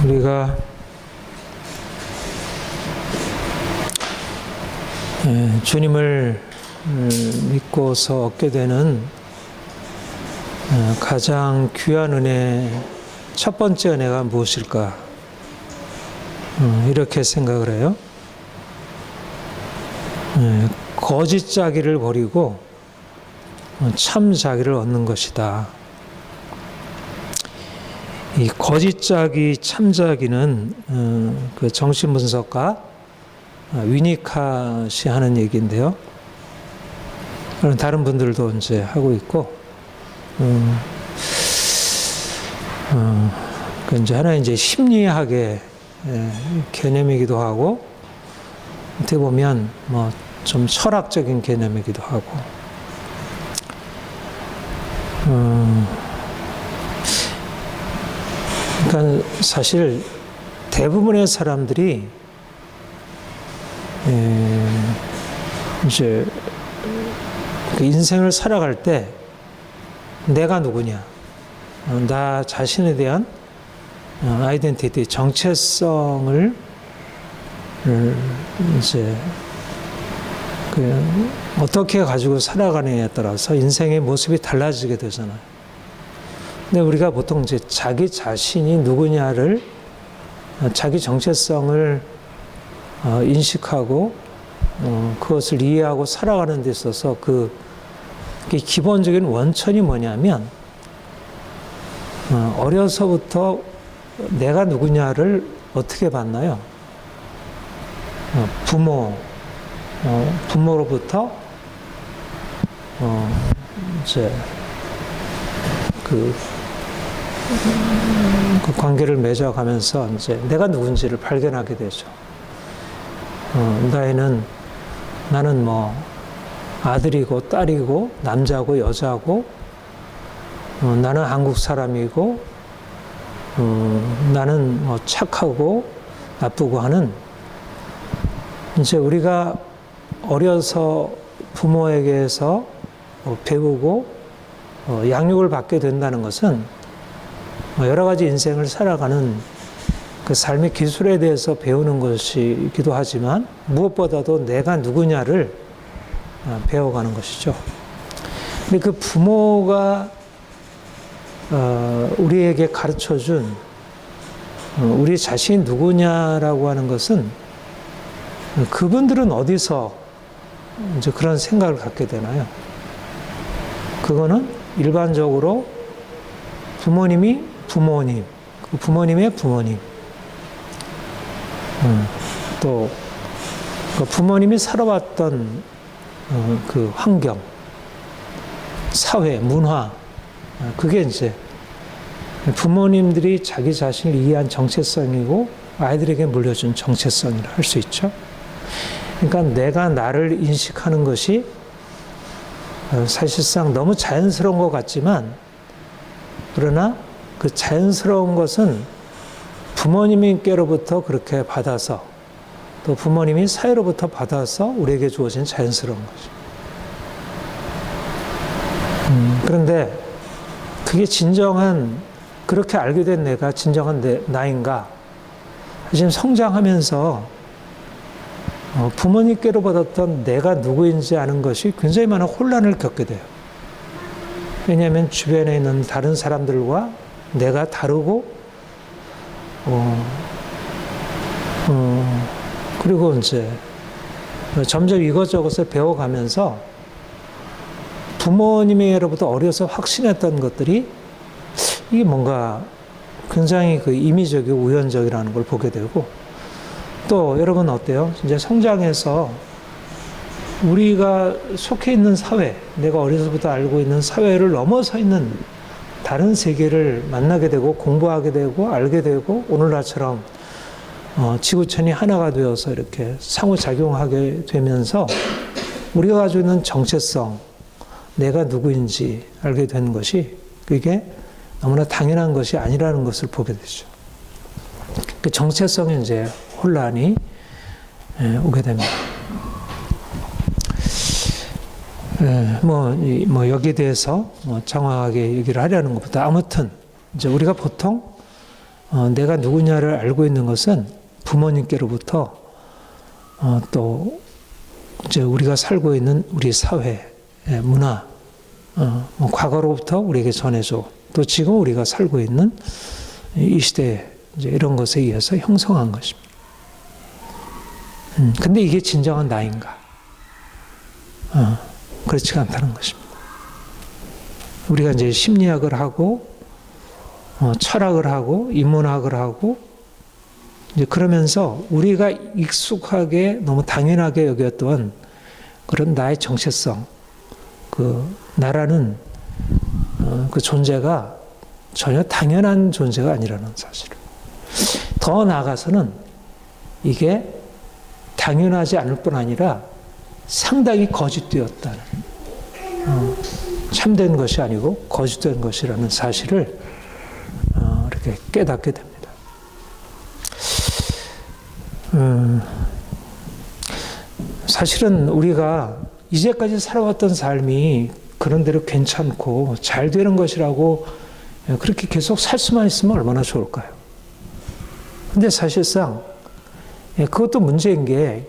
우리가 주님을 믿고서 얻게 되는 가장 귀한 은혜, 첫 번째 은혜가 무엇일까? 이렇게 생각을 해요. 거짓 자기를 버리고 참 자기를 얻는 것이다. 이 거짓 자기, 참 자기는 그 정신분석가 위니캇이 하는 얘기인데요. 그런 다른 분들도 이제 하고 있고, 그 이제 하나 이제 심리학의 개념이기도 하고, 어떻게 보면 뭐 좀 철학적인 개념이기도 하고, 그러니까 사실 대부분의 사람들이 이제 그 인생을 살아갈 때 내가 누구냐, 나 자신에 대한 아이덴티티, 정체성을 이제 그 어떻게 가지고 살아가느냐에 따라서 인생의 모습이 달라지게 되잖아요. 근데 우리가 보통 이제 자기 자신이 누구냐를, 자기 정체성을 인식하고 그것을 이해하고 살아가는 데 있어서 그 기본적인 원천이 뭐냐면, 어려서부터 내가 누구냐를 어떻게 봤나요? 부모로부터 이제 그 관계를 맺어가면서 이제 내가 누군지를 발견하게 되죠. 나는 뭐 아들이고 딸이고 남자고 여자고, 나는 한국 사람이고, 나는 뭐 착하고 나쁘고 하는, 이제 우리가 어려서 부모에게서 배우고 양육을 받게 된다는 것은 여러 가지 인생을 살아가는 그 삶의 기술에 대해서 배우는 것이기도 하지만, 무엇보다도 내가 누구냐를 배워가는 것이죠. 근데 그 부모가 우리에게 가르쳐준 우리 자신이 누구냐라고 하는 것은, 그분들은 어디서 이제 그런 생각을 갖게 되나요? 그거는 일반적으로 부모님이 부모님, 부모님의 부모님, 또 그 부모님이 살아왔던 그 환경, 사회, 문화, 그게 이제 부모님들이 자기 자신을 이해한 정체성이고 아이들에게 물려준 정체성이라 할 수 있죠. 그러니까 내가 나를 인식하는 것이 사실상 너무 자연스러운 것 같지만, 그러나 그 자연스러운 것은 부모님께로부터 그렇게 받아서, 또 부모님이 사회로부터 받아서 우리에게 주어진 자연스러운 거죠. 그런데 그게 진정한, 그렇게 알게 된 내가 진정한 나인가? 지금 성장하면서 부모님께로 받았던 내가 누구인지 아는 것이 굉장히 많은 혼란을 겪게 돼요. 왜냐하면 주변에 있는 다른 사람들과 내가 다르고, 그리고 이제 점점 이것저것을 배워가면서 부모님에게로부터 어려서 확신했던 것들이 이게 뭔가 굉장히 그 임의적이고 우연적이라는 걸 보게 되고, 또 여러분 어때요? 이제 성장해서 우리가 속해 있는 사회, 내가 어려서부터 알고 있는 사회를 넘어서 있는 다른 세계를 만나게 되고 공부하게 되고 알게 되고, 오늘날처럼 지구촌이 하나가 되어서 이렇게 상호작용하게 되면서 우리가 가지고 있는 정체성, 내가 누구인지 알게 되는 것이, 그게 너무나 당연한 것이 아니라는 것을 보게 되죠. 그 정체성에 이제 혼란이 오게 됩니다. 뭐 여기에 대해서 정확하게 얘기를 하려는 것보다, 아무튼 이제 우리가 보통 내가 누구냐를 알고 있는 것은 부모님께로부터 또 이제 우리가 살고 있는 우리 사회, 문화, 뭐 과거로부터 우리에게 전해져 또 지금 우리가 살고 있는 이 시대에 이제 이런 것에 의해서 형성한 것입니다. 근데 이게 진정한 나인가? 그렇지가 않다는 것입니다. 우리가 이제 심리학을 하고 철학을 하고 인문학을 하고 이제 그러면서 우리가 익숙하게 너무 당연하게 여겼던 그런 나의 정체성, 그 나라는 그 존재가 전혀 당연한 존재가 아니라는 사실을. 더 나아가서는 이게 당연하지 않을 뿐 아니라 상당히 거짓되었다는, 참된 것이 아니고 거짓된 것이라는 사실을 이렇게 깨닫게 됩니다. 사실은 우리가 이제까지 살아왔던 삶이 그런대로 괜찮고 잘 되는 것이라고 그렇게 계속 살 수만 있으면 얼마나 좋을까요? 근데 사실상 그것도 문제인 게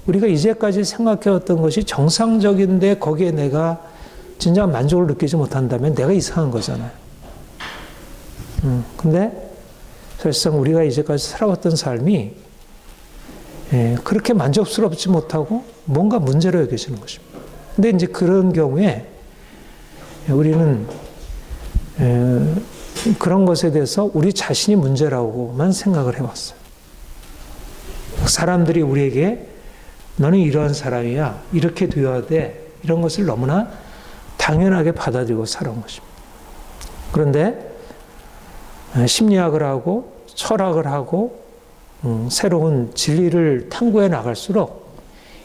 우리가 이제까지 생각해왔던 것이 정상적인데 거기에 내가 진짜 만족을 느끼지 못한다면 내가 이상한 거잖아요. 근데 사실상 우리가 이제까지 살아왔던 삶이 그렇게 만족스럽지 못하고 뭔가 문제로 여겨지는 것입니다. 근데 이제 그런 경우에 우리는 그런 것에 대해서 우리 자신이 문제라고만 생각을 해왔어요. 사람들이 우리에게 너는 이러한 사람이야, 이렇게 되어야 돼, 이런 것을 너무나 당연하게 받아들이고 살아온 것입니다. 그런데 심리학을 하고 철학을 하고 새로운 진리를 탐구해 나갈수록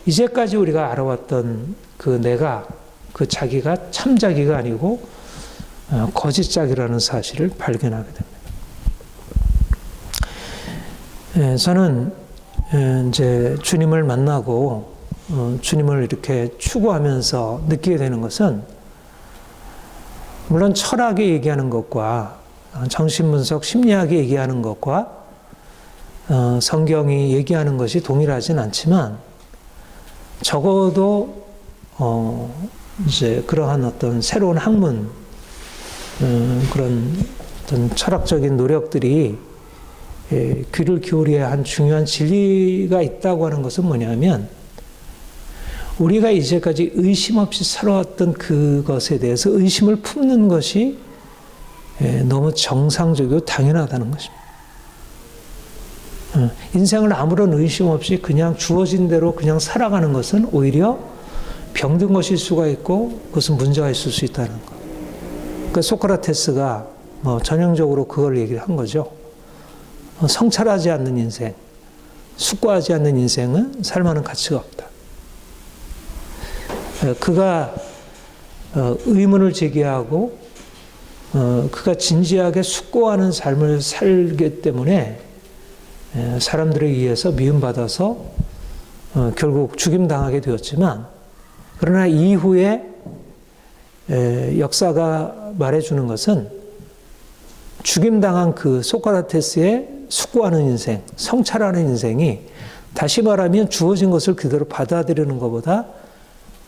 이제까지 우리가 알아왔던 그 내가, 그 자기가 참 자기가 아니고 거짓 자기라는 사실을 발견하게 됩니다. 저는 이제 주님을 만나고 주님을 이렇게 추구하면서 느끼게 되는 것은 물론 철학이 얘기하는 것과 정신분석 심리학이 얘기하는 것과 성경이 얘기하는 것이 동일하진 않지만 적어도 이제 그러한 어떤 새로운 학문 그런 어떤 철학적인 노력들이 귀를 기울여야 한 중요한 진리가 있다고 하는 것은 뭐냐면 우리가 이제까지 의심 없이 살아왔던 그것에 대해서 의심을 품는 것이 너무 정상적이고 당연하다는 것입니다. 인생을 아무런 의심 없이 그냥 주어진 대로 그냥 살아가는 것은 오히려 병든 것일 수가 있고 그것은 문제가 있을 수 있다는 것. 그러니까 소크라테스가 전형적으로 그걸 얘기를 한 거죠. 성찰하지 않는 인생, 숙고하지 않는 인생은 살만한 가치가 없다. 그가 의문을 제기하고 그가 진지하게 숙고하는 삶을 살기 때문에 사람들에 의해서 미움받아서 결국 죽임당하게 되었지만 그러나 이후에 역사가 말해주는 것은 죽임당한 그 소크라테스의 숙고하는 인생, 성찰하는 인생이 다시 말하면 주어진 것을 그대로 받아들이는 것보다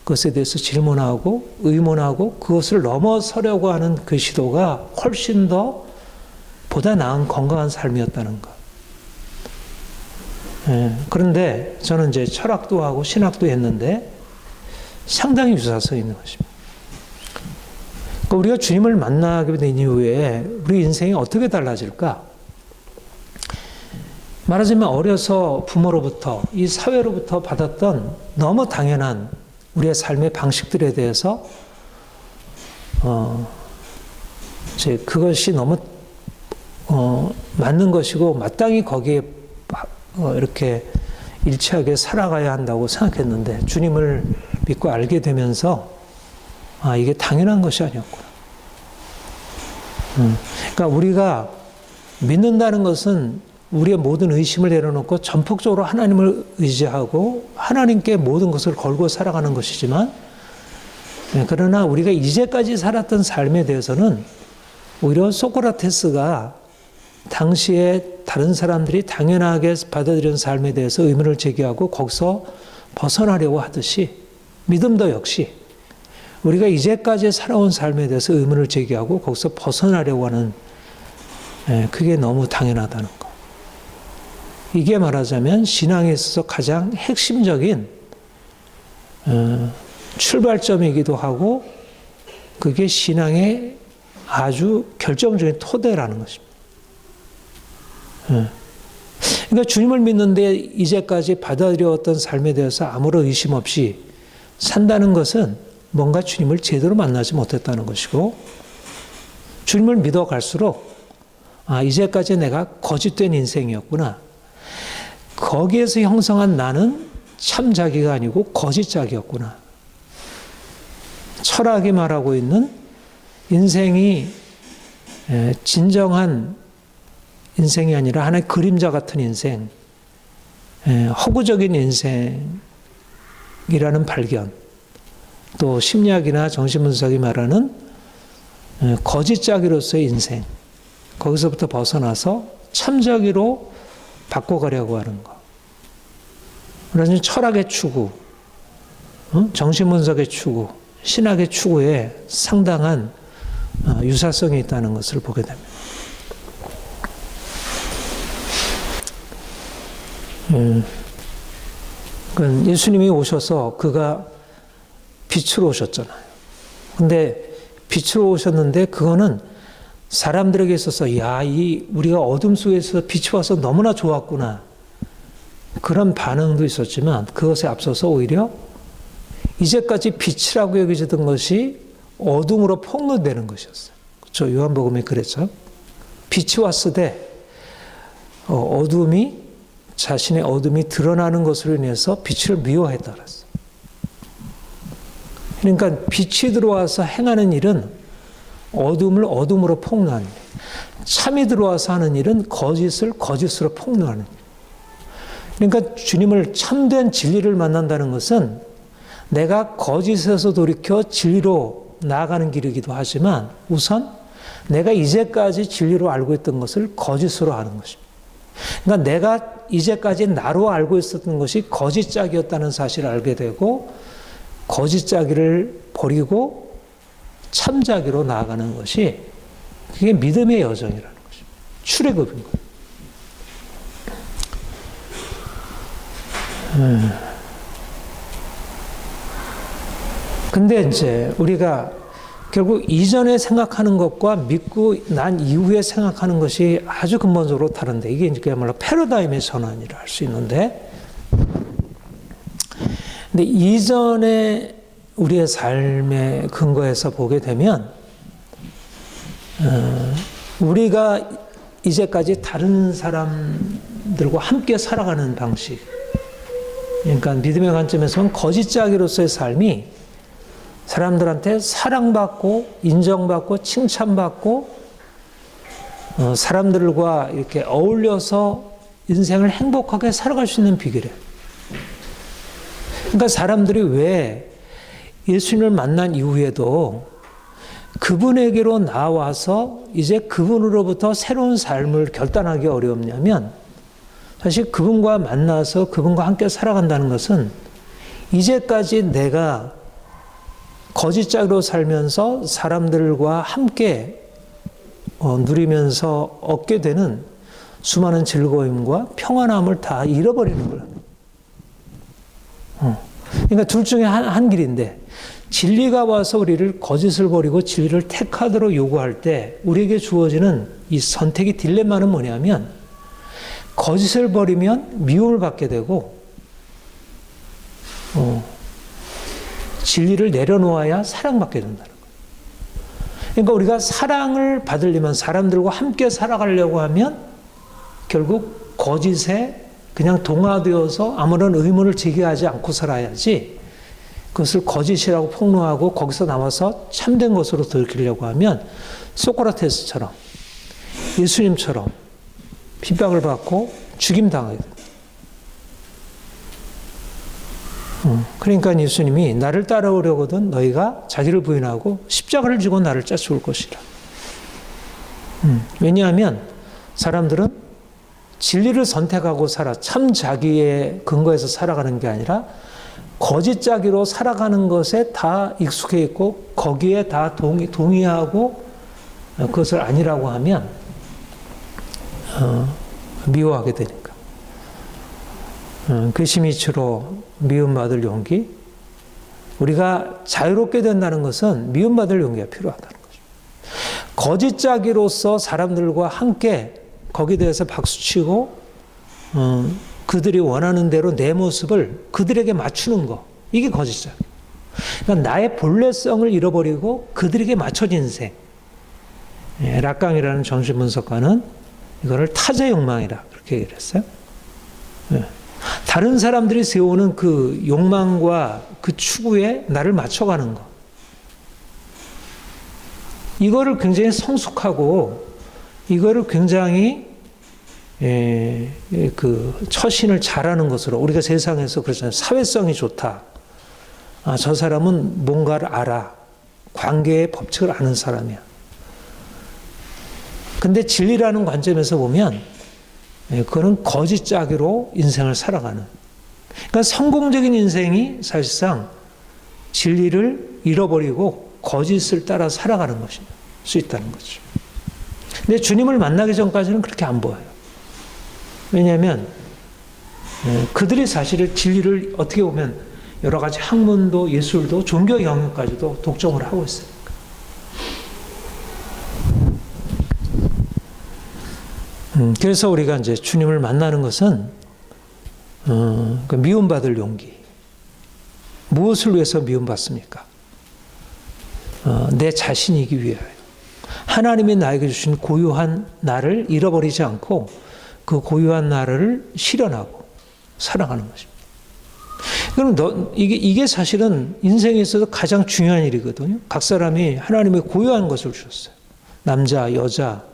그것에 대해서 질문하고 의문하고 그것을 넘어서려고 하는 그 시도가 훨씬 더 보다 나은 건강한 삶이었다는 것. 그런데 저는 이제 철학도 하고 신학도 했는데 상당히 유사성이 있는 것입니다. 그러니까 우리가 주님을 만나게 된 이후에 우리 인생이 어떻게 달라질까? 말하자면 어려서 부모로부터 이 사회로부터 받았던 너무 당연한 우리의 삶의 방식들에 대해서 이제 그것이 너무 맞는 것이고 마땅히 거기에 이렇게 일치하게 살아가야 한다고 생각했는데 주님을 믿고 알게 되면서 이게 당연한 것이 아니었구나. 그러니까 우리가 믿는다는 것은 우리의 모든 의심을 내려놓고 전폭적으로 하나님을 의지하고 하나님께 모든 것을 걸고 살아가는 것이지만 그러나 우리가 이제까지 살았던 삶에 대해서는 오히려 소크라테스가 당시에 다른 사람들이 당연하게 받아들이는 삶에 대해서 의문을 제기하고 거기서 벗어나려고 하듯이 믿음도 역시 우리가 이제까지 살아온 삶에 대해서 의문을 제기하고 거기서 벗어나려고 하는, 그게 너무 당연하다는 거. 이게 말하자면 신앙에 있어서 가장 핵심적인 출발점이기도 하고 그게 신앙의 아주 결정적인 토대라는 것입니다. 그러니까 주님을 믿는데 이제까지 받아들여왔던 삶에 대해서 아무런 의심 없이 산다는 것은 뭔가 주님을 제대로 만나지 못했다는 것이고, 주님을 믿어갈수록 이제까지 내가 거짓된 인생이었구나. 거기에서 형성한 나는 참 자기가 아니고 거짓 자기였구나. 철학이 말하고 있는 인생이 진정한 인생이 아니라 하나의 그림자 같은 인생, 허구적인 인생이라는 발견, 또 심리학이나 정신분석이 말하는 거짓자기로서의 인생, 거기서부터 벗어나서 참자기로 바꿔가려고 하는 것. 그래서 철학의 추구, 정신분석의 추구, 신학의 추구에 상당한 유사성이 있다는 것을 보게 됩니다. 예수님이 오셔서 그가 빛으로 오셨잖아요. 근데 빛으로 오셨는데 그거는 사람들에게 있어서 우리가 어둠 속에서 빛이 와서 너무나 좋았구나. 그런 반응도 있었지만 그것에 앞서서 오히려 이제까지 빛이라고 여겨지던 것이 어둠으로 폭로되는 것이었어요. 그렇죠? 요한복음에 그랬죠. 빛이 왔으되 자신의 어둠이 드러나는 것으로 인해서 빛을 미워했다 그랬어요. 그러니까 빛이 들어와서 행하는 일은 어둠을 어둠으로 폭로하는 일. 참이 들어와서 하는 일은 거짓을 거짓으로 폭로하는 일. 그러니까 주님을 참된 진리를 만난다는 것은 내가 거짓에서 돌이켜 진리로 나아가는 길이기도 하지만 우선 내가 이제까지 진리로 알고 있던 것을 거짓으로 아는 것입니다. 그러니까 내가 이제까지 나로 알고 있었던 것이 거짓짝이었다는 사실을 알게 되고 거짓짝이를 버리고 참자기로 나아가는 것이 그게 믿음의 여정이라는 것입니다. 출애굽인 거예요. 근데 이제 우리가 결국 이전에 생각하는 것과 믿고 난 이후에 생각하는 것이 아주 근본적으로 다른데 이게 그야말로 패러다임의 전환이라 할 수 있는데, 근데 이전에 우리의 삶의 근거에서 보게 되면 우리가 이제까지 다른 사람들과 함께 살아가는 방식, 그러니까 믿음의 관점에서는 거짓자기로서의 삶이 사람들한테 사랑받고 인정받고 칭찬받고 사람들과 이렇게 어울려서 인생을 행복하게 살아갈 수 있는 비결이에요. 그러니까 사람들이 왜 예수님을 만난 이후에도 그분에게로 나와서 이제 그분으로부터 새로운 삶을 결단하기 어렵냐면, 사실 그분과 만나서 그분과 함께 살아간다는 것은 이제까지 내가 거짓짝으로 살면서 사람들과 함께 누리면서 얻게 되는 수많은 즐거움과 평안함을 다 잃어버리는 거예요. 그러니까 둘 중에 한 길인데, 진리가 와서 우리를 거짓을 버리고 진리를 택하도록 요구할 때 우리에게 주어지는 이 선택의 딜레마는 뭐냐면, 거짓을 버리면 미움을 받게 되고 진리를 내려놓아야 사랑받게 된다는 거예요. 그러니까 우리가 사랑을 받으려면 사람들과 함께 살아가려고 하면 결국 거짓에 그냥 동화되어서 아무런 의문을 제기하지 않고 살아야지, 그것을 거짓이라고 폭로하고 거기서 나와서 참된 것으로 돌이키려고 하면 소크라테스처럼 예수님처럼 핍박을 받고 죽임당하게 됩니다. 그러니까 예수님이 나를 따라오려거든 너희가 자기를 부인하고 십자가를 지고 나를 쫓아올 것이라. 왜냐하면 사람들은 진리를 선택하고 참 자기의 근거에서 살아가는 게 아니라 거짓 자기로 살아가는 것에 다 익숙해 있고 거기에 다 동의하고 그것을 아니라고 하면 미워하게 되니까. 괘씸이치로 미움받을 용기. 우리가 자유롭게 된다는 것은 미움받을 용기가 필요하다는 거죠. 거짓 자기로서 사람들과 함께 거기에 대해서 박수치고 그들이 원하는 대로 내 모습을 그들에게 맞추는 거. 이게 거짓 자기. 그러니까 나의 본래성을 잃어버리고 그들에게 맞춰진 인생. 락강이라는 정신분석가는 이거를 타자 욕망이라 그렇게 얘기를 했어요. 다른 사람들이 세우는 그 욕망과 그 추구에 나를 맞춰가는 거. 이거를 굉장히 성숙하고 이거를 굉장히 그 처신을 잘하는 것으로 우리가 세상에서 그러잖아요. 사회성이 좋다. 저 사람은 뭔가를 알아. 관계의 법칙을 아는 사람이야. 근데 진리라는 관점에서 보면 그거는 거짓 짜기로 인생을 살아가는. 그러니까 성공적인 인생이 사실상 진리를 잃어버리고 거짓을 따라 살아가는 것일 수 있다는 거죠. 근데 주님을 만나기 전까지는 그렇게 안 보여요. 왜냐하면 그들이 사실 진리를 어떻게 보면 여러 가지 학문도 예술도 종교 영역까지도 독점을 하고 있어요. 그래서 우리가 이제 주님을 만나는 것은 그 미움받을 용기. 무엇을 위해서 미움받습니까? 내 자신이기 위하여. 하나님이 나에게 주신 고유한 나를 잃어버리지 않고 그 고유한 나를 실현하고 살아가는 것입니다. 그럼 이게 사실은 인생에 있어서 가장 중요한 일이거든요. 각 사람이 하나님의 고유한 것을 주셨어요. 남자, 여자,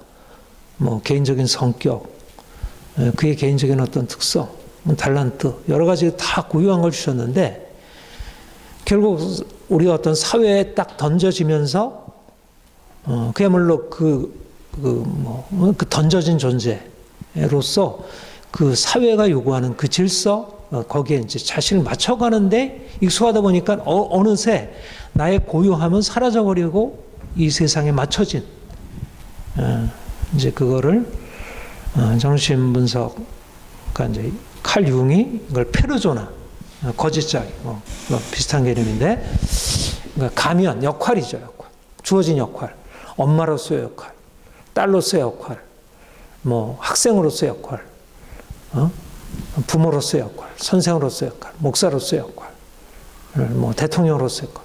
뭐 개인적인 성격, 그의 개인적인 어떤 특성, 달란트, 여러 가지 다 고유한 걸 주셨는데 결국 우리가 어떤 사회에 딱 던져지면서 그야말로 그 던져진 존재로서 그 사회가 요구하는 그 질서, 거기에 이제 자신을 맞춰가는데 익숙하다 보니까 어느새 나의 고유함은 사라져버리고 이 세상에 맞춰진 이제 그거를 정신분석, 그러니까 이제 칼 융이 이걸 페르소나, 거짓자기, 비슷한 개념인데, 그러니까 가면 역할이죠, 역할. 주어진 역할, 엄마로서의 역할, 딸로서의 역할, 뭐 학생으로서의 역할, 부모로서의 역할, 선생으로서의 역할, 목사로서의 역할, 뭐 대통령으로서의 역할.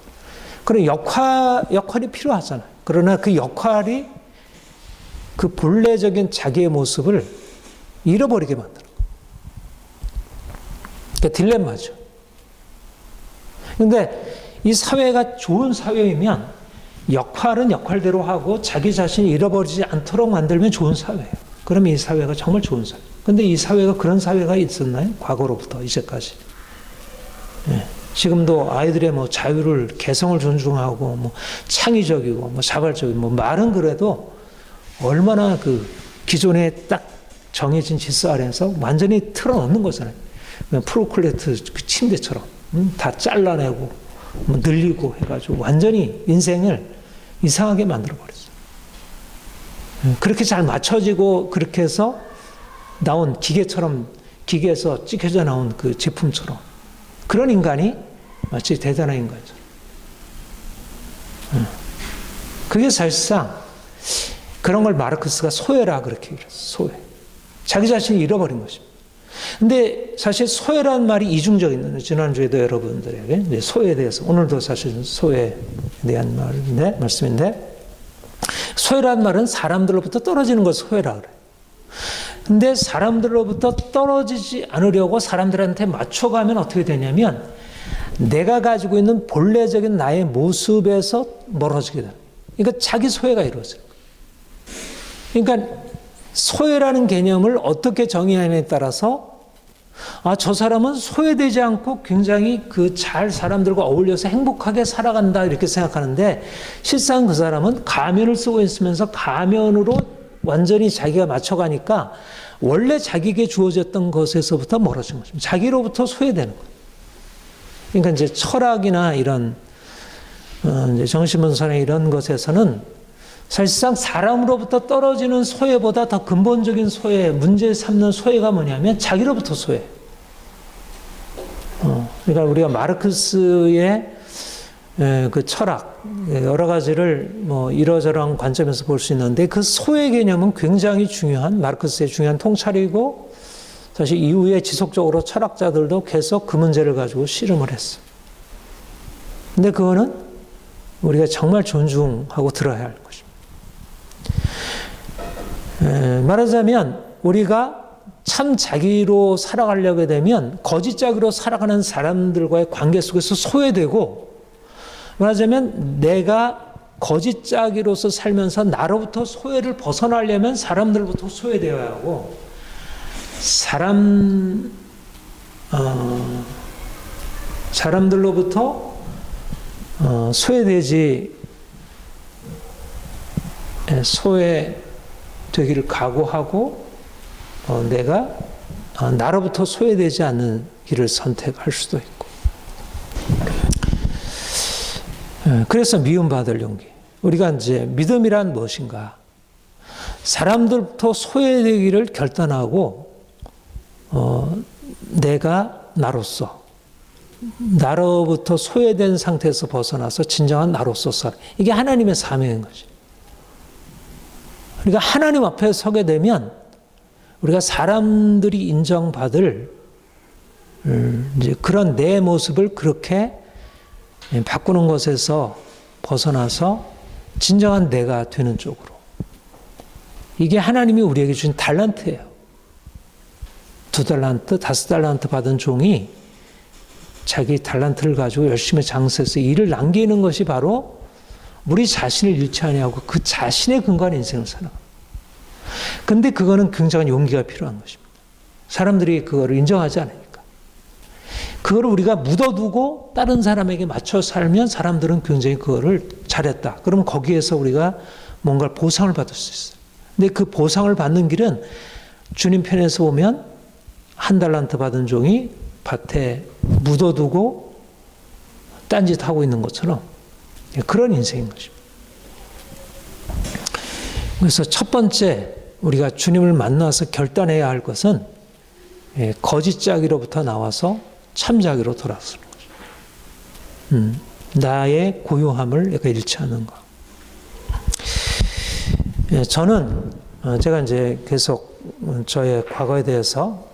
그런 역할이 필요하잖아요. 그러나 그 역할이 그 본래적인 자기의 모습을 잃어버리게 만드는 거예요. 그러니까 딜레마죠. 그런데 이 사회가 좋은 사회이면 역할은 역할대로 하고 자기 자신이 잃어버리지 않도록 만들면 좋은 사회예요. 그러면 이 사회가 정말 좋은 사회. 그런데 이 사회가 그런 사회가 있었나요? 과거로부터 이제까지. 지금도 아이들의 뭐 자유를, 개성을 존중하고 뭐 창의적이고 뭐 자발적이고 뭐 말은 그래도 얼마나 그 기존에 딱 정해진 질서 아래에서 완전히 틀어놓는 거잖아요. 프로클레트 그 침대처럼 다 잘라내고 뭐 늘리고 해가지고 완전히 인생을 이상하게 만들어버렸어요. 그렇게 잘 맞춰지고 그렇게 해서 나온 기계에서 찍혀져 나온 그 제품처럼 그런 인간이 마치 대단한 인간이죠. 그게 사실상 그런 걸 마르크스가 소외라 그렇게 얘기했어요. 소외. 자기 자신을 잃어버린 것입니다. 근데 사실 소외라는 말이 이중적인, 지난주에도 여러분들에게 소외에 대해서, 오늘도 사실 소외에 대한 말씀인데, 소외라는 말은 사람들로부터 떨어지는 걸 소외라 그래요. 근데 사람들로부터 떨어지지 않으려고 사람들한테 맞춰가면 어떻게 되냐면, 내가 가지고 있는 본래적인 나의 모습에서 멀어지게 돼요. 그러니까 자기 소외가 이루어져요. 그러니까 소외라는 개념을 어떻게 정의하느냐에 따라서 저 사람은 소외되지 않고 굉장히 잘 사람들과 어울려서 행복하게 살아간다 이렇게 생각하는데 실상 그 사람은 가면을 쓰고 있으면서 가면으로 완전히 자기가 맞춰가니까 원래 자기에게 주어졌던 것에서부터 멀어진 것입니다. 자기로부터 소외되는 거예요. 그러니까 이제 철학이나 이런 이제 정신분석이나 이런 것에서는 사실상 사람으로부터 떨어지는 소외보다 더 근본적인 소외, 문제 삼는 소외가 뭐냐면 자기로부터 소외. 그러니까 우리가 마르크스의 그 철학, 여러 가지를 뭐 이러저러한 관점에서 볼 수 있는데 그 소외 개념은 굉장히 중요한, 마르크스의 중요한 통찰이고 사실 이후에 지속적으로 철학자들도 계속 그 문제를 가지고 씨름을 했어요. 근데 그거는 우리가 정말 존중하고 들어야 할 것입니다. 말하자면 우리가 참 자기로 살아가려게 되면 거짓 자기로 살아가는 사람들과의 관계 속에서 소외되고, 말하자면 내가 거짓 자기로서 살면서 나로부터 소외를 벗어나려면 사람들부터 소외되어야 하고, 사람들로부터 소외되기를 각오하고 내가 나로부터 소외되지 않는 길을 선택할 수도 있고. 그래서 미움받을 용기. 우리가 이제 믿음이란 무엇인가? 사람들부터 소외되기를 결단하고 내가 나로부터 소외된 상태에서 벗어나서 진정한 나로서 살아. 이게 하나님의 사명인 거지. 그러니까 하나님 앞에 서게 되면 우리가 사람들이 인정받을 이제 그런 내 모습을 그렇게 바꾸는 것에서 벗어나서 진정한 내가 되는 쪽으로. 이게 하나님이 우리에게 주신 달란트예요. 2달란트, 5달란트 받은 종이 자기 달란트를 가지고 열심히 장사해서 일을 남기는 것이 바로 우리 자신을 잃지 아니하고 그 자신의 근거한 인생을 살아갑니다. 근데 그거는 굉장한 용기가 필요한 것입니다. 사람들이 그거를 인정하지 않으니까. 그거를 우리가 묻어두고 다른 사람에게 맞춰 살면 사람들은 굉장히 그거를 잘했다. 그러면 거기에서 우리가 뭔가 보상을 받을 수 있어요. 근데 그 보상을 받는 길은 주님 편에서 보면 1달란트 받은 종이 밭에 묻어두고 딴짓하고 있는 것처럼 그런 인생인 것입니다. 그래서 첫 번째 우리가 주님을 만나서 결단해야 할 것은 거짓 자기로부터 나와서 참 자기로 돌아서는 거죠. 나의 고요함을 잃지 않는 것. 저는 제가 이제 계속 저의 과거에 대해서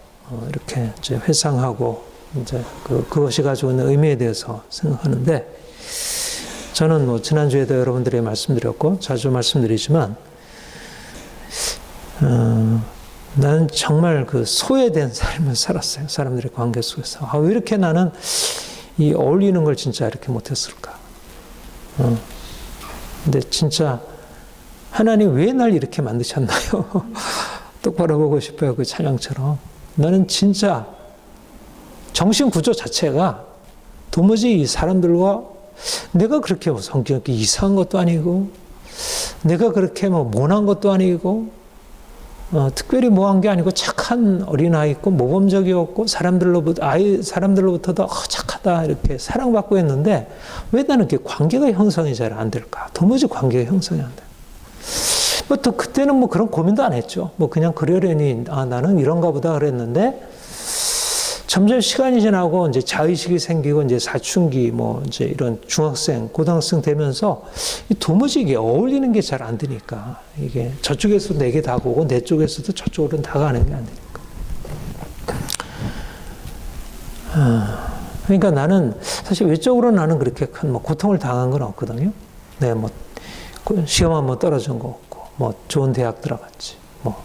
이렇게 이제 회상하고 이제 그것이 가지고 있는 의미에 대해서 생각하는데, 저는 뭐 지난주에도 여러분들에게 말씀드렸고 자주 말씀드리지만 나는 정말 그 소외된 삶을 살았어요. 사람들의 관계 속에서. 왜 이렇게 나는 이 어울리는 걸 진짜 이렇게 못했을까? 근데 진짜 하나님 왜 날 이렇게 만드셨나요? 똑바로 보고 싶어요. 그 찬양처럼. 나는 진짜 정신 구조 자체가 도무지 이 사람들과 내가 그렇게 성격이 이상한 것도 아니고 내가 그렇게 뭐 모난 것도 아니고 특별히 뭐한 게 아니고 착한 어린아이였고 모범적이었고 사람들로부터도 착하다 이렇게 사랑받고 했는데 왜 나는 이렇게 관계가 형성이 잘 안 될까? 도무지 관계가 형성이 안 돼. 뭐 또 그때는 뭐 그런 고민도 안 했죠. 뭐 그냥 그러려니 나는 이런가 보다 그랬는데 점점 시간이 지나고 이제 자의식이 생기고 이제 사춘기 뭐 이제 이런 중학생, 고등학생 되면서 도무지 이게 어울리는 게 잘 안 되니까 이게 저쪽에서도 내게 다가오고 내 쪽에서도 저쪽으로 다가가는 게 안 되니까. 그러니까 나는 사실 외적으로 나는 그렇게 큰 뭐 고통을 당한 건 없거든요. 네, 뭐 시험 한번 떨어진 거 없고 뭐 좋은 대학 들어갔지 뭐.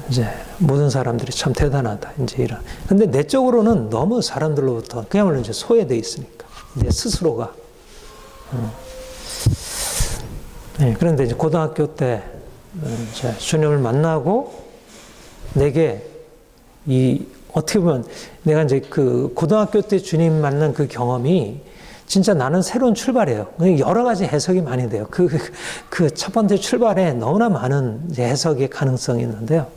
이제 모든 사람들이 참 대단하다. 이제 이런. 근데 내적으로는 너무 사람들로부터 그야말로 이제 소외돼 있으니까 내 스스로가. 네, 그런데 이제 고등학교 때 이제 주님을 만나고 내게 어떻게 보면 내가 이제 그 고등학교 때 주님 만난 그 경험이 진짜 나는 새로운 출발이에요. 여러 가지 해석이 많이 돼요. 그 첫 번째 출발에 너무나 많은 이제 해석의 가능성이 있는데요.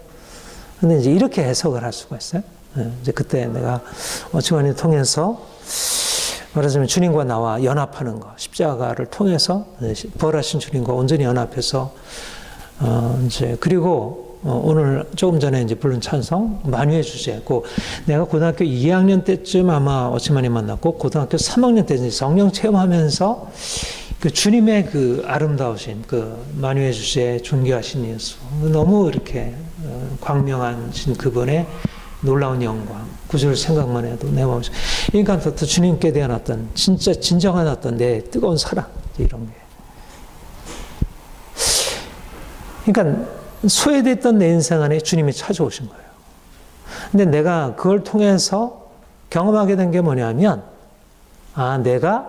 근데 이제 이렇게 해석을 할 수가 있어요. 이제 그때 내가 주관을 통해서 말하자면 주님과 나와 연합하는 거, 십자가를 통해서 부활하신 주님과 온전히 연합해서 이제 그리고 오늘 조금 전에 이제 부른 찬송 만유의 주제고, 내가 고등학교 2학년 때쯤 아마 어치마님 만났고 고등학교 3학년 때 성령 체험하면서 그 주님의 그 아름다우신 그 만유의 주제 존귀하신 예수, 너무 이렇게 광명하신 그분의 놀라운 영광, 구절 생각만 해도 내 마음에 인간부터 주님께 대한 어떤 진짜 진정한 어떤 내 뜨거운 사랑, 이런 게. 그러니까 소외됐던 내 인생 안에 주님이 찾아오신 거예요. 근데 내가 그걸 통해서 경험하게 된 게 뭐냐면, 내가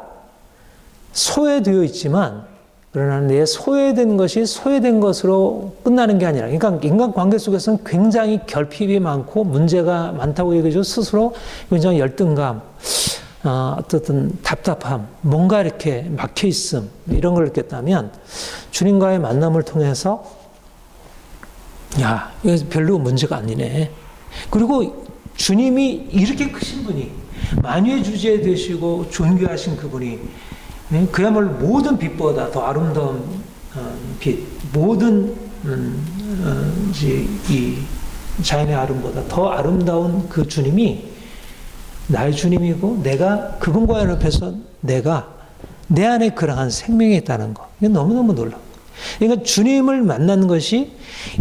소외되어 있지만 그러나 내 소외된 것이 소외된 것으로 끝나는 게 아니라, 그러니까 인간관계 속에서는 굉장히 결핍이 많고 문제가 많다고 얘기해줘. 스스로 굉장히 열등감, 어떤 답답함, 뭔가 이렇게 막혀있음, 이런 걸 느꼈다면 주님과의 만남을 통해서 이거 별로 문제가 아니네. 그리고 주님이 이렇게 크신 분이, 만유의 주제 되시고 존귀하신 그분이 그야말로 모든 빛보다 더 아름다운 빛, 모든 이 자연의 아름보다 더 아름다운 그 주님이 나의 주님이고, 내가 그분과 연합해서 내가 내 안에 그러한 생명이 있다는 거, 이게 너무너무 놀라운 거예요. 그러니까 주님을 만난 것이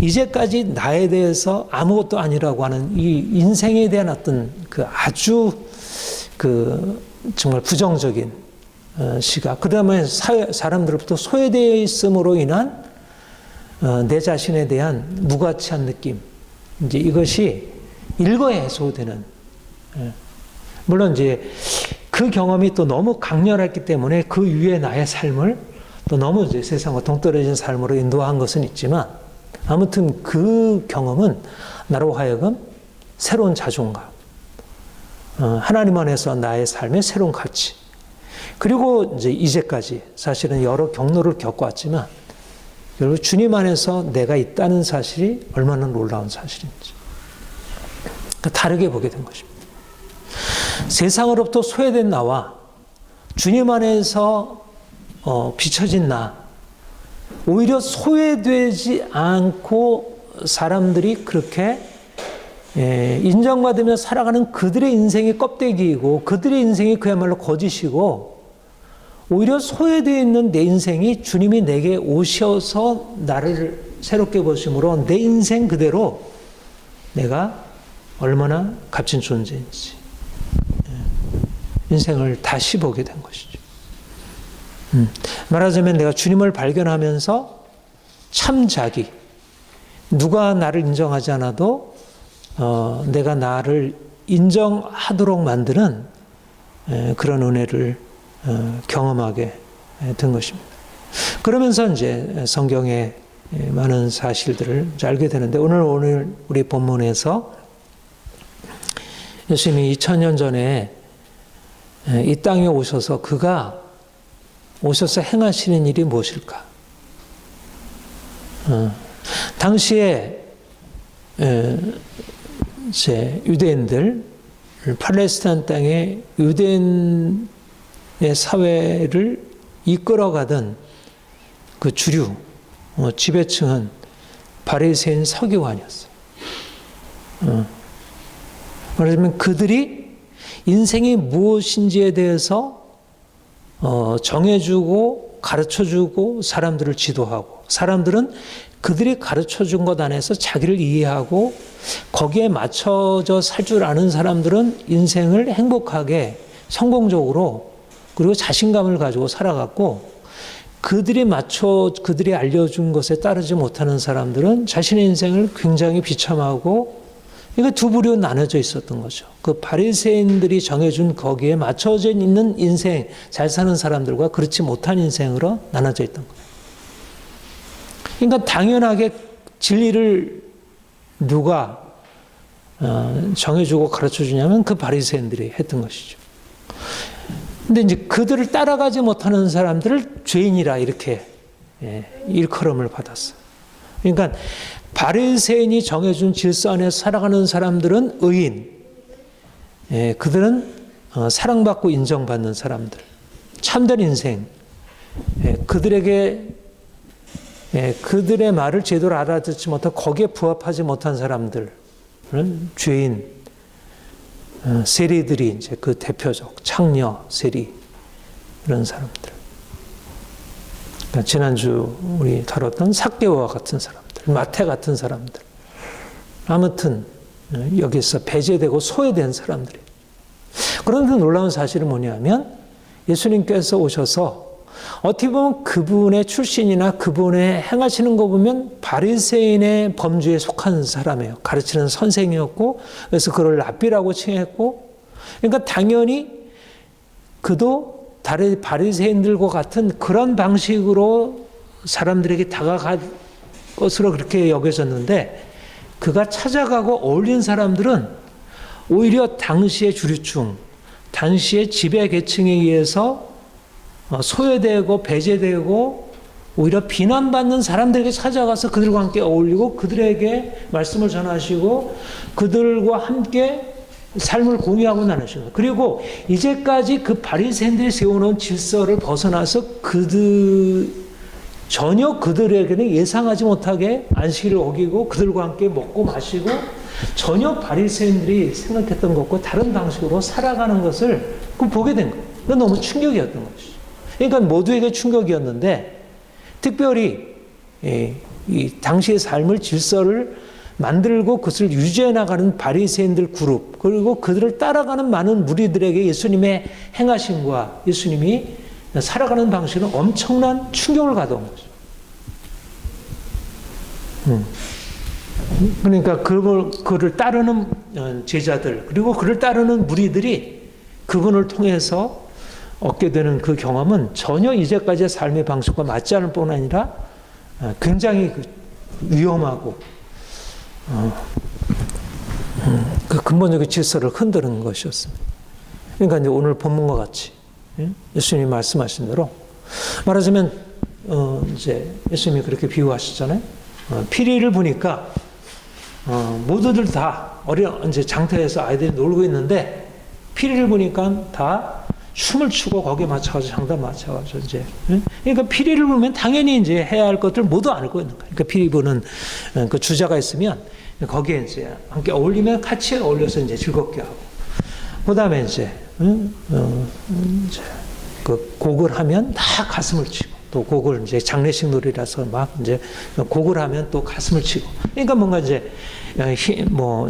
이제까지 나에 대해서 아무것도 아니라고 하는 이 인생에 대한 어떤 그 아주 그 정말 부정적인 시각, 그 다음에 사람들로부터 소외되어 있음으로 인한 내 자신에 대한 무가치한 느낌, 이제 이것이 일거에 해소되는, 물론 이제 그 경험이 또 너무 강렬했기 때문에 그 위에 나의 삶을 또 너무 이제 세상과 동떨어진 삶으로 인도한 것은 있지만, 아무튼 그 경험은 나로 하여금 새로운 자존감, 하나님 안에서 나의 삶의 새로운 가치, 그리고 이제까지 사실은 여러 경로를 겪어왔지만 결국 주님 안에서 내가 있다는 사실이 얼마나 놀라운 사실인지 다르게 보게 된 것입니다. 세상으로부터 소외된 나와 주님 안에서 비춰진 나, 오히려 소외되지 않고 사람들이 그렇게 인정받으며 살아가는 그들의 인생이 껍데기이고, 그들의 인생이 그야말로 거짓이고, 오히려 소외되어 있는 내 인생이 주님이 내게 오셔서 나를 새롭게 보심으로 내 인생 그대로 내가 얼마나 값진 존재인지 인생을 다시 보게 된 것이죠. 말하자면 내가 주님을 발견하면서 참 자기, 누가 나를 인정하지 않아도 내가 나를 인정하도록 만드는 그런 은혜를 경험하게 된 것입니다. 그러면서 이제 성경의 많은 사실들을 알게 되는데, 오늘 우리 본문에서 예수님이 2000년 전에 이 땅에 오셔서 그가 오셔서 행하시는 일이 무엇일까? 당시에 이제 유대인들, 팔레스타인 땅의 유대인의 사회를 이끌어가던 그 주류, 지배층은 바리새인 서기관이었어요. 말하자면 그들이 인생이 무엇인지에 대해서 정해주고 가르쳐주고 사람들을 지도하고, 사람들은 그들이 가르쳐준 것 안에서 자기를 이해하고 거기에 맞춰져 살 줄 아는 사람들은 인생을 행복하게 성공적으로 그리고 자신감을 가지고 살아갔고, 그들이 알려준 것에 따르지 못하는 사람들은 자신의 인생을 굉장히 비참하고, 이거 두 부류로 나눠져 있었던 거죠. 그 바리새인들이 정해준 거기에 맞춰져 있는 인생, 잘 사는 사람들과 그렇지 못한 인생으로 나눠져 있던 거예요. 그러니까 당연하게 진리를 누가 정해주고 가르쳐주냐면 그 바리새인들이 했던 것이죠. 근데 이제 그들을 따라가지 못하는 사람들을 죄인이라 이렇게 일컬음을 받았어요. 그러니까 바리새인이 정해준 질서 안에서 살아가는 사람들은 의인, 그들은 사랑받고 인정받는 사람들, 참된 인생, 그들에게 그들의 말을 제대로 알아듣지 못하고 거기에 부합하지 못한 사람들은 죄인, 세리들이 이제 그 대표적 창녀, 세리 이런 사람들. 그러니까 지난주 우리 다뤘던 삭개오와 같은 사람들, 마태 같은 사람들. 아무튼 여기서 배제되고 소외된 사람들이. 그런데 놀라운 사실은 뭐냐면 예수님께서 오셔서 어떻게 보면 그분의 출신이나 그분의 행하시는 거 보면 바리새인의 범주에 속한 사람이에요. 가르치는 선생이었고 그래서 그를 랍비라고 칭했고 그러니까 당연히 그도 다른 바리새인들과 같은 그런 방식으로 사람들에게 다가갈 것으로 그렇게 여겨졌는데 그가 찾아가고 어울린 사람들은 오히려 당시의 주류층, 당시의 지배 계층에 의해서 소외되고 배제되고 오히려 비난받는 사람들에게 찾아가서 그들과 함께 어울리고 그들에게 말씀을 전하시고 그들과 함께 삶을 공유하고 나누시는 거예요. 그리고 이제까지 그 바리새인들이 세워놓은 질서를 벗어나서 전혀 그들에게는 예상하지 못하게 안식일을 어기고 그들과 함께 먹고 마시고 전혀 바리새인들이 생각했던 것과 다른 방식으로 살아가는 것을 보게 된 거예요. 그건 너무 충격이었던 것이죠. 그러니까 모두에게 충격이었는데 특별히 이 당시의 삶을 질서를 만들고 그것을 유지해 나가는 바리새인들 그룹 그리고 그들을 따라가는 많은 무리들에게 예수님의 행하심과 예수님이 살아가는 방식은 엄청난 충격을 가져온 거죠. 그러니까 그를 따르는 제자들 그리고 그를 따르는 무리들이 그분을 통해서 얻게 되는 그 경험은 전혀 이제까지의 삶의 방식과 맞지 않을 뿐 아니라 굉장히 위험하고 그 근본적인 질서를 흔드는 것이었습니다. 그러니까 이제 오늘 본문과 같이 예수님이 말씀하신 대로 말하자면 이제 예수님이 그렇게 비유하시잖아요. 피리를 보니까 모두들 다 이제 장터에서 아이들이 놀고 있는데 피리를 보니까 다 춤을 추고 거기에 맞춰가지고 장단 맞춰가지고 이제 그러니까 피리를 보면 당연히 이제 해야 할 것들 모두 알고 있는 거예요. 그러니까 피리 보는 그 주자가 있으면 거기에 이제 함께 어울리면 같이 어울려서 이제 즐겁게 하고 그다음에 이제 그 곡을 하면 다 가슴을 치고 또 곡을 이제 장례식 놀이라서 막 이제 곡을 하면 또 가슴을 치고 그러니까 뭔가 이제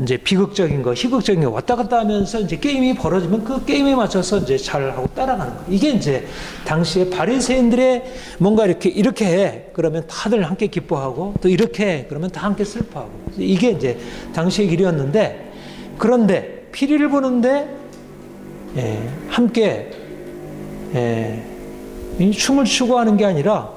이제 비극적인 거, 희극적인 거 왔다 갔다 하면서 이제 게임이 벌어지면 그 게임에 맞춰서 이제 잘 하고 따라가는 거. 이게 이제 당시에 바리새인들의 뭔가 이렇게 해 그러면 다들 함께 기뻐하고 또 이렇게 해 그러면 다 함께 슬퍼하고 이게 이제 당시의 길이었는데 그런데 피리를 보는데 함께 춤을 추고 하는 게 아니라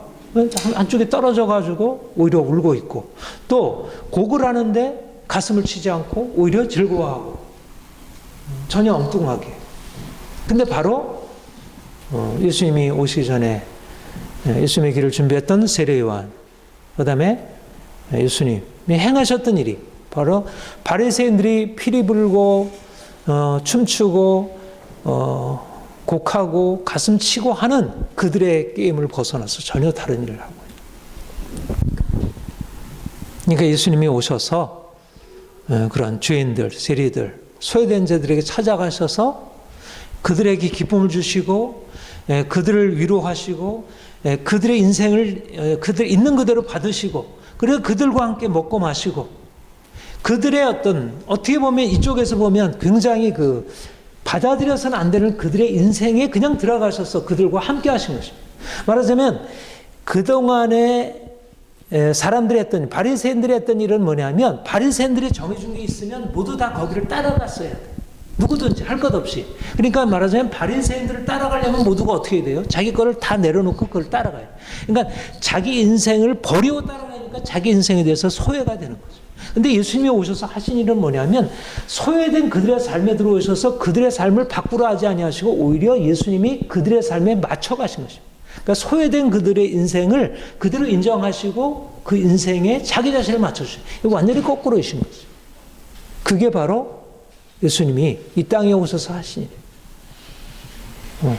한쪽에 떨어져 가지고 오히려 울고 있고 또 곡을 하는데 가슴을 치지 않고 오히려 즐거워하고 전혀 엉뚱하게. 근데 바로 예수님이 오시기 전에 예수님의 길을 준비했던 세례 요한 그다음에 예수님이 행하셨던 일이 바로 바리새인들이 피리 불고 춤추고 곡하고 가슴 치고 하는 그들의 게임을 벗어나서 전혀 다른 일을 하고 있는. 그러니까 예수님이 오셔서 그런 죄인들, 세리들, 소외된 자들에게 찾아가셔서 그들에게 기쁨을 주시고 그들을 위로하시고 그들의 인생을 그들 있는 그대로 받으시고 그리고 그들과 함께 먹고 마시고 그들의 어떻게 보면 이쪽에서 보면 굉장히 받아들여서는 안 되는 그들의 인생에 그냥 들어가셔서 그들과 함께 하신 것입니다. 말하자면 그동안에 사람들이 했던 바리새인들이 했던 일은 뭐냐면 바리새인들이 정해준 게 있으면 모두 다 거기를 따라갔어야 돼. 누구든지 할 것 없이. 그러니까 말하자면 바리새인들을 따라가려면 모두가 어떻게 돼요? 자기 거를 다 내려놓고 그걸 따라가요. 그러니까 자기 인생을 버리고 따라가니까 자기 인생에 대해서 소외가 되는 거죠. 근데 예수님이 오셔서 하신 일은 뭐냐면 소외된 그들의 삶에 들어오셔서 그들의 삶을 바꾸려 하지 아니하시고 오히려 예수님이 그들의 삶에 맞춰 가신 것입니다. 그러니까 소외된 그들의 인생을 그대로 인정하시고 그 인생에 자기 자신을 맞춰주세요. 이거 완전히 거꾸로이신 거죠. 그게 바로 예수님이 이 땅에 오셔서 하신 일이에요.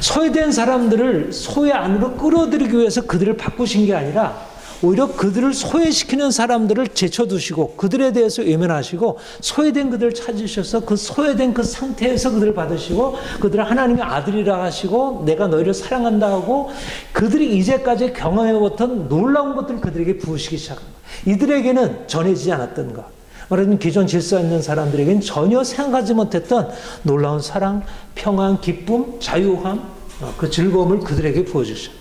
소외된 사람들을 소외 안으로 끌어들이기 위해서 그들을 바꾸신 게 아니라 오히려 그들을 소외시키는 사람들을 제쳐두시고 그들에 대해서 외면하시고 소외된 그들을 찾으셔서 그 소외된 그 상태에서 그들을 받으시고 그들을 하나님의 아들이라 하시고 내가 너희를 사랑한다 하고 그들이 이제까지 경험해봤던 놀라운 것들을 그들에게 부으시기 시작한 거예요. 이들에게는 전해지지 않았던 것. 말하자면 기존 질서 있는 사람들에게는 전혀 생각하지 못했던 놀라운 사랑, 평안, 기쁨, 자유함, 그 즐거움을 그들에게 부어주셔요.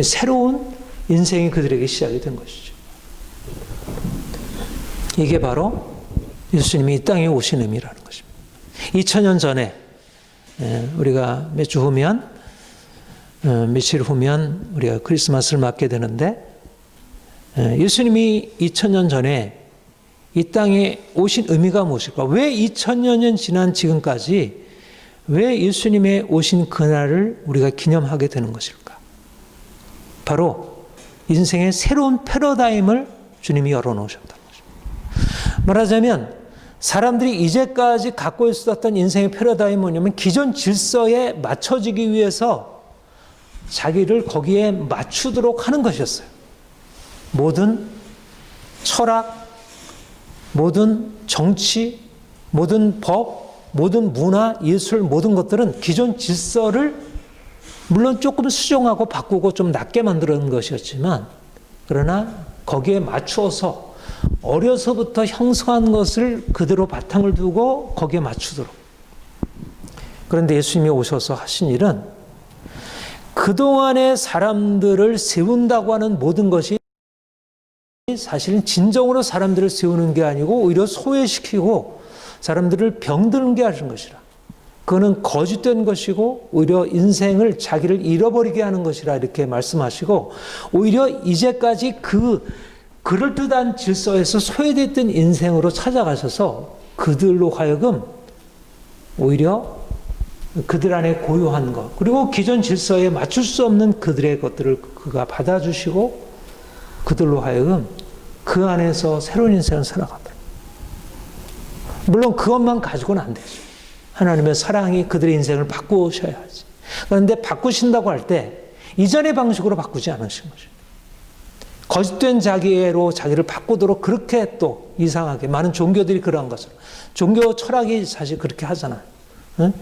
새로운 인생이 그들에게 시작이 된 것이죠. 이게 바로 예수님이 이 땅에 오신 의미라는 것입니다. 2000년 전에 우리가 몇 주 후면 며칠 후면 우리가 크리스마스를 맞게 되는데 예수님이 2000년 전에 이 땅에 오신 의미가 무엇일까? 왜 2000년 지난 지금까지 왜 예수님의 오신 그날을 우리가 기념하게 되는 것일까? 바로 인생의 새로운 패러다임을 주님이 열어놓으셨다는 것입니다. 말하자면 사람들이 이제까지 갖고 있었던 인생의 패러다임이 뭐냐면 기존 질서에 맞춰지기 위해서 자기를 거기에 맞추도록 하는 것이었어요. 모든 철학, 모든 정치, 모든 법, 모든 문화, 예술 모든 것들은 기존 질서를 물론 조금 수정하고 바꾸고 좀 낮게 만드는 것이었지만 그러나 거기에 맞추어서 어려서부터 형성한 것을 그대로 바탕을 두고 거기에 맞추도록. 그런데 예수님이 오셔서 하신 일은 그동안의 사람들을 세운다고 하는 모든 것이 사실은 진정으로 사람들을 세우는 게 아니고 오히려 소외시키고 사람들을 병들게 하는 것이라. 그거는 거짓된 것이고 오히려 인생을 자기를 잃어버리게 하는 것이라 이렇게 말씀하시고 오히려 이제까지 그 그럴듯한 질서에서 소외됐던 인생으로 찾아가셔서 그들로 하여금 오히려 그들 안에 고요한 것 그리고 기존 질서에 맞출 수 없는 그들의 것들을 그가 받아주시고 그들로 하여금 그 안에서 새로운 인생을 살아가더라. 물론 그것만 가지고는 안 되죠. 하나님의 사랑이 그들의 인생을 바꾸셔야 하지. 그런데 바꾸신다고 할 때 이전의 방식으로 바꾸지 않으신 거죠. 거짓된 자기로 자기를 바꾸도록 그렇게 또 이상하게 많은 종교들이 그러한 것으로 종교 철학이 사실 그렇게 하잖아요. 응?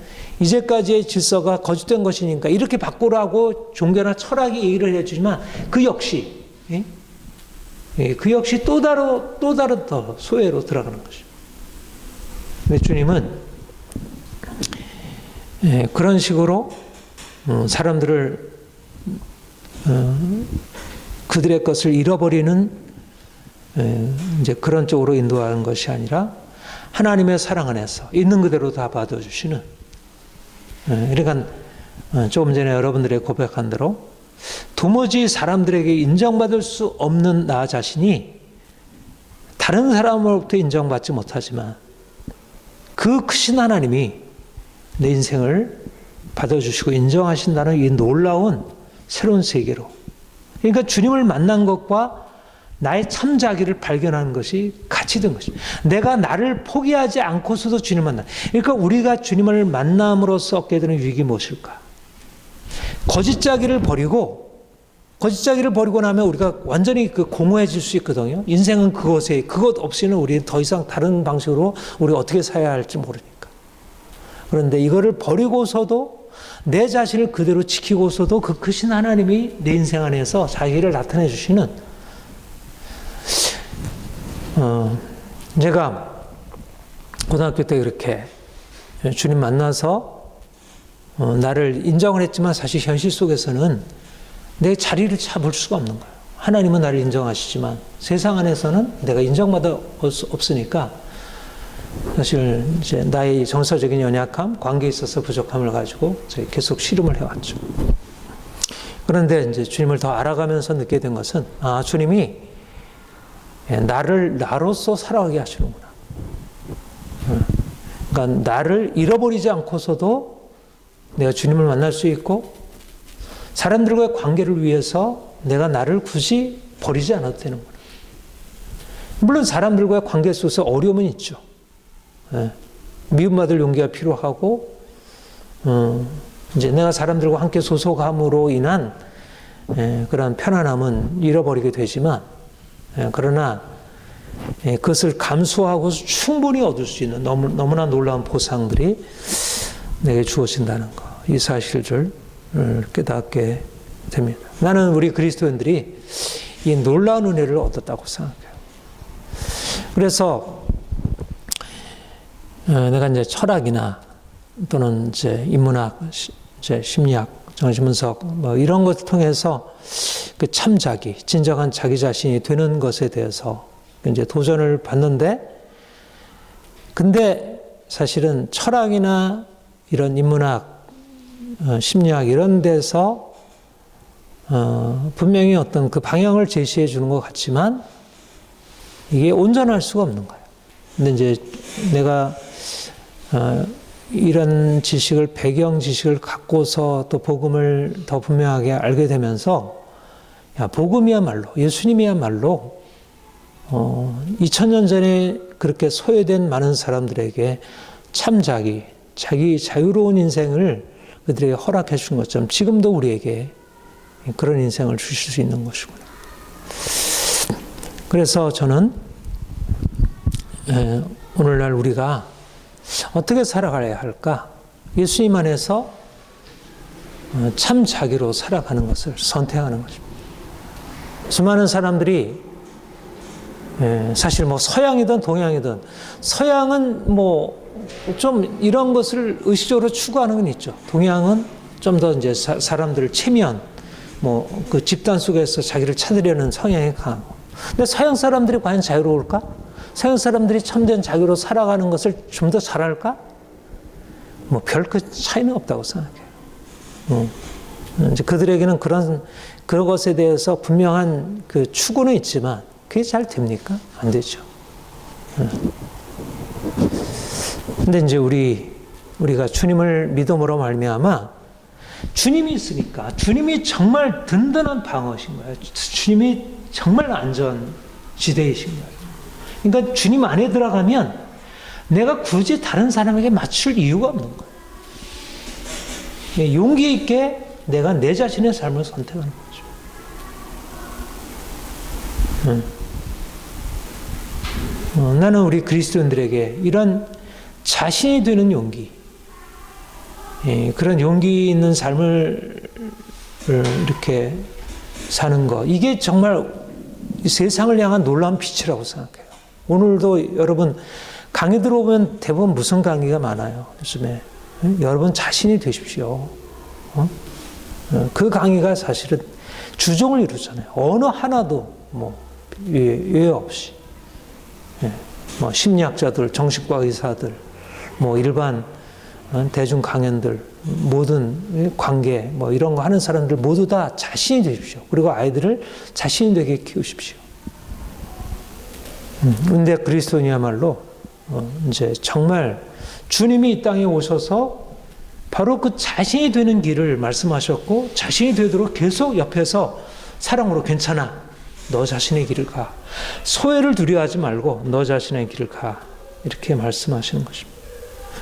이제까지의 질서가 거짓된 것이니까 이렇게 바꾸라고 종교나 철학이 얘기를 해주지만 그 역시 또 다른 더 소외로 들어가는 것이죠. 근데 주님은 그런 식으로 사람들을 그들의 것을 잃어버리는 이제 그런 쪽으로 인도하는 것이 아니라 하나님의 사랑 안에서 있는 그대로 다 받아주시는. 그러니까 조금 전에 여러분들의 고백한 대로 도무지 사람들에게 인정받을 수 없는 나 자신이 다른 사람으로부터 인정받지 못하지만 그 크신 하나님이 내 인생을 받아주시고 인정하신다는 이 놀라운 새로운 세계로. 그러니까 주님을 만난 것과 나의 참 자기를 발견하는 것이 같이 된 것입니다. 내가 나를 포기하지 않고서도 주님을 만나. 그러니까 우리가 주님을 만남으로써 얻게 되는 유익이 무엇일까? 거짓 자기를 버리고 나면 우리가 완전히 공허해질 수 있거든요. 인생은 그것 없이는 우리는 더 이상 다른 방식으로 우리 어떻게 살아야 할지 모르니까. 그런데 이거를 버리고서도 내 자신을 그대로 지키고서도 그 크신 하나님이 내 인생 안에서 자기를 나타내 주시는 제가 고등학교 때 그렇게 주님 만나서 나를 인정을 했지만 사실 현실 속에서는 내 자리를 잡을 수가 없는 거예요. 하나님은 나를 인정하시지만 세상 안에서는 내가 인정받을 수 없으니까 사실 이제 나의 정서적인 연약함, 관계에 있어서 부족함을 가지고 계속 씨름을 해왔죠. 그런데 이제 주님을 더 알아가면서 느끼게 된 것은 주님이 나를 나로서 살아가게 하시는구나. 그러니까 나를 잃어버리지 않고서도 내가 주님을 만날 수 있고 사람들과의 관계를 위해서 내가 나를 굳이 버리지 않아도 되는구나. 물론 사람들과의 관계 속에서 어려움은 있죠. 미움받을 용기가 필요하고 이제 내가 사람들과 함께 소속함으로 인한 그런 편안함은 잃어버리게 되지만 그러나 그것을 감수하고 충분히 얻을 수 있는 너무나 놀라운 보상들이 내게 주어진다는 것, 이 사실을 깨닫게 됩니다. 나는 우리 그리스도인들이 이 놀라운 은혜를 얻었다고 생각해요. 그래서 내가 이제 철학이나 또는 이제 인문학, 이제 심리학, 정신분석 뭐 이런 것을 통해서 그 참 자기, 진정한 자기 자신이 되는 것에 대해서 이제 도전을 받는데, 근데 사실은 철학이나 이런 인문학, 심리학 이런 데서 분명히 어떤 그 방향을 제시해 주는 것 같지만 이게 온전할 수가 없는 거예요. 근데 이제 내가 이런 지식을, 배경 지식을 갖고서 또 복음을 더 분명하게 알게 되면서, 야, 복음이야말로, 예수님이야말로 2000년 전에 그렇게 소외된 많은 사람들에게 참 자기 자유로운 인생을 그들에게 허락해 준 것처럼 지금도 우리에게 그런 인생을 주실 수 있는 것이구나. 그래서 저는 오늘날 우리가 어떻게 살아가야 할까? 예수님 안에서 참 자기로 살아가는 것을 선택하는 것입니다. 수많은 사람들이 사실 뭐 서양이든 동양이든, 서양은 뭐 좀 이런 것을 의식적으로 추구하는 건 있죠. 동양은 좀 더 이제 사람들을 체면, 뭐 그 집단 속에서 자기를 찾으려는 성향이 강하고. 근데 서양 사람들이 과연 자유로울까? 서양 사람들이 참된 자유로 살아가는 것을 좀 더 잘할까? 뭐 별 그 차이는 없다고 생각해요. 이제 그들에게는 그런 것에 대해서 분명한 그 추구는 있지만 그게 잘 됩니까? 안 되죠. 근데 이제 우리가 주님을 믿음으로 말미암아 주님이 있으니까, 주님이 정말 든든한 방어신 거예요. 주님이 정말 안전지대이신 거예요. 그러니까 주님 안에 들어가면 내가 굳이 다른 사람에게 맞출 이유가 없는 거예요. 용기 있게 내가 내 자신의 삶을 선택하는 거죠. 나는 우리 그리스도인들에게 이런 자신이 되는 용기, 그런 용기 있는 삶을 이렇게 사는 것, 이게 정말 세상을 향한 놀라운 빛이라고 생각해요. 오늘도 여러분 강의 들어오면 대부분 무슨 강의가 많아요, 요즘에. 여러분 자신이 되십시오. 그 강의가 사실은 주종을 이루잖아요. 어느 하나도 뭐 예외 없이. 뭐 심리학자들, 정신과 의사들, 뭐 일반 대중 강연들, 모든 관계, 뭐 이런 거 하는 사람들 모두 다 자신이 되십시오. 그리고 아이들을 자신이 되게 키우십시오. 근데 그리스도인이야말로 이제 정말 주님이 이 땅에 오셔서 바로 그 자신이 되는 길을 말씀하셨고, 자신이 되도록 계속 옆에서 사랑으로 괜찮아, 너 자신의 길을 가, 소외를 두려워하지 말고 너 자신의 길을 가, 이렇게 말씀하시는 것입니다.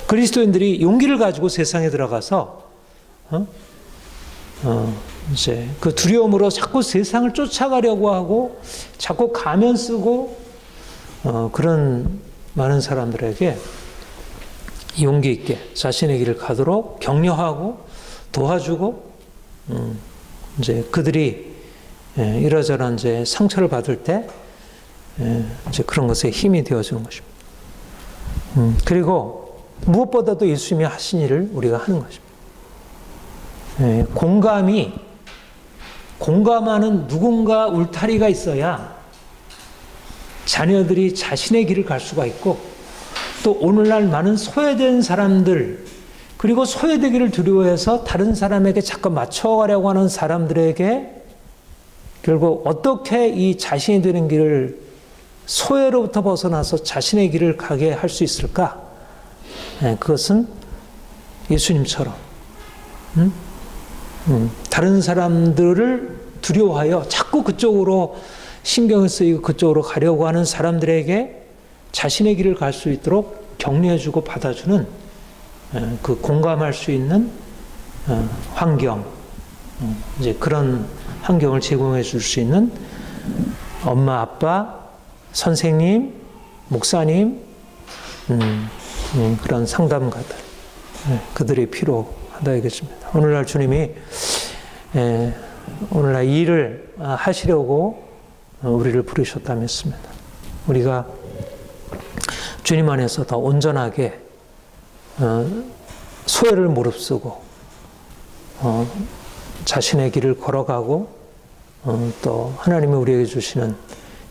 그리스도인들이 용기를 가지고 세상에 들어가서 이제 그 두려움으로 자꾸 세상을 쫓아가려고 하고 자꾸 가면 쓰고 그런 많은 사람들에게 용기 있게 자신의 길을 가도록 격려하고 도와주고, 이제 그들이 이러저러한 이제 상처를 받을 때 이제 그런 것에 힘이 되어주는 것입니다. 그리고 무엇보다도 예수님이 하신 일을 우리가 하는 것입니다. 공감하는 누군가 울타리가 있어야 자녀들이 자신의 길을 갈 수가 있고, 또 오늘날 많은 소외된 사람들, 그리고 소외되기를 두려워해서 다른 사람에게 자꾸 맞춰가려고 하는 사람들에게 결국 어떻게 이 자신이 되는 길을 소외로부터 벗어나서 자신의 길을 가게 할 수 있을까? 그것은 예수님처럼 다른 사람들을 두려워하여 자꾸 그쪽으로 신경을 쓰이고 그쪽으로 가려고 하는 사람들에게 자신의 길을 갈 수 있도록 격려해주고 받아주는 그 공감할 수 있는 환경, 이제 그런 환경을 제공해 줄 수 있는 엄마, 아빠, 선생님, 목사님, 그런 상담가들, 그들이 필요하다 이것입니다. 오늘날 주님이 오늘날 이 일을 하시려고 우리를 부르셨다 믿습니다. 우리가 주님 안에서 더 온전하게 소외를 무릅쓰고 자신의 길을 걸어가고 또 하나님이 우리에게 주시는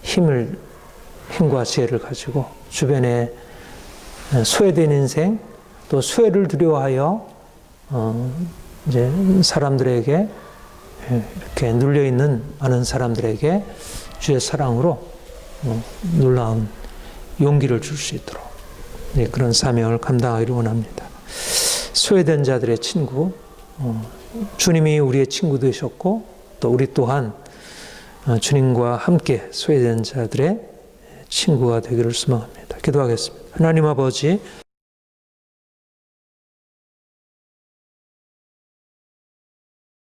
힘과 지혜를 가지고 주변에 소외된 인생 또 소외를 두려워하여 이제 사람들에게 이렇게 눌려 있는 많은 사람들에게 주의 사랑으로 놀라운 용기를 줄 수 있도록 그런 사명을 감당하기를 원합니다. 소외된 자들의 친구, 주님이 우리의 친구 되셨고 또 우리 또한 주님과 함께 소외된 자들의 친구가 되기를 소망합니다. 기도하겠습니다. 하나님 아버지,